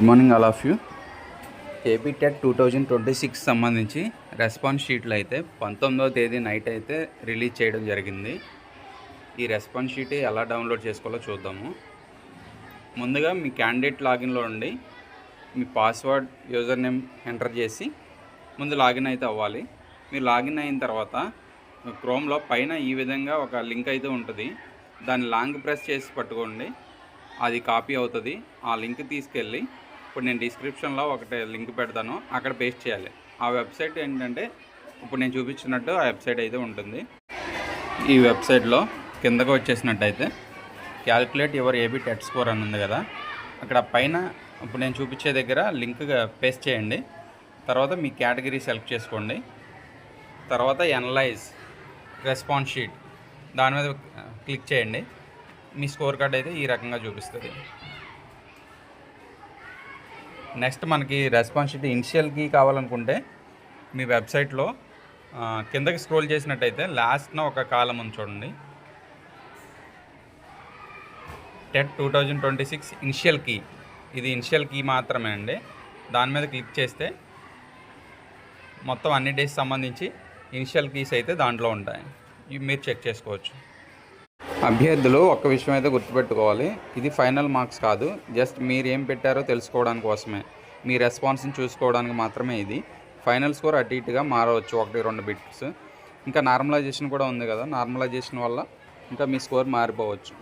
Good morning all of you. AP TET 2026 సంబంధించి response షీట్లు అయితే 19వ తేదీ నైట్ అయితే రిలీజ్ చేయడం జరిగింది. ఈ రెస్పాన్స్ షీట్ ఎలా డౌన్లోడ్ చేసుకోవాలో చూద్దాము. ముందుగా మీ క్యాండిడేట్ లాగిన్లో ఉండి మీ పాస్వర్డ్ యూజర్ నేమ్ ఎంటర్ చేసి ముందు లాగిన్ అయితే అవ్వాలి. మీరు లాగిన్ అయిన తర్వాత క్రోమ్లో పైన ఈ విధంగా ఒక లింక్ అయితే ఉంటుంది. దాన్ని లాంగ్ ప్రెస్ చేసి పట్టుకోండి, అది కాపీ అవుతుంది. ఆ లింక్ తీసుకెళ్ళి ఇప్పుడు నేను డిస్క్రిప్షన్లో ఒకటి లింక్ పెడతాను, అక్కడ పేస్ట్ చేయాలి. ఆ వెబ్సైట్ ఏంటంటే ఇప్పుడు నేను చూపించినట్టు ఆ వెబ్సైట్ అయితే ఉంటుంది. ఈ వెబ్సైట్లో కిందకు వచ్చేసినట్టయితే calculate your AP TET score అని ఉంది కదా, అక్కడ పైన ఇప్పుడు నేను చూపించే దగ్గర లింక్ పేస్ట్ చేయండి. తర్వాత మీ కేటగిరీ సెలెక్ట్ చేసుకోండి. తర్వాత ఎనలైజ్ రెస్పాన్స్ షీట్ దాని మీద క్లిక్ చేయండి. మీ స్కోర్ కార్డ్ అయితే ఈ రకంగా చూపిస్తుంది. నెక్స్ట్ మనకి రెస్పాన్స్ షీట్ ఇనిషియల్ కీ కావాలనుకుంటే మీ వెబ్సైట్లో కిందకి స్క్రోల్ చేసినట్టయితే లాస్ట్న ఒక కాలం ఉంది చూడండి, టెట్ 2026 ఇనిషియల్ కీ. ఇది ఇనిషియల్ కీ మాత్రమే అండి. దాని మీద క్లిక్ చేస్తే మొత్తం అన్ని డేస్ సంబంధించి ఇనిషియల్ కీస్ అయితే దాంట్లో ఉంటాయి, ఇవి మీరు చెక్ చేసుకోవచ్చు. అభ్యర్థులు ఒక్క విషయం అయితే గుర్తుపెట్టుకోవాలి, ఇది ఫైనల్ మార్క్స్ కాదు, జస్ట్ మీరు ఏం పెట్టారో తెలుసుకోవడానికి కోసమే, మీ రెస్పాన్స్ని చూసుకోవడానికి మాత్రమే. ఇది ఫైనల్ స్కోర్ అటు ఇటుగా మారవచ్చు, 1-2 బిట్స్. ఇంకా నార్మలైజేషన్ కూడా ఉంది కదా, నార్మలైజేషన్ వల్ల ఇంకా మీ స్కోర్ మారిపోవచ్చు.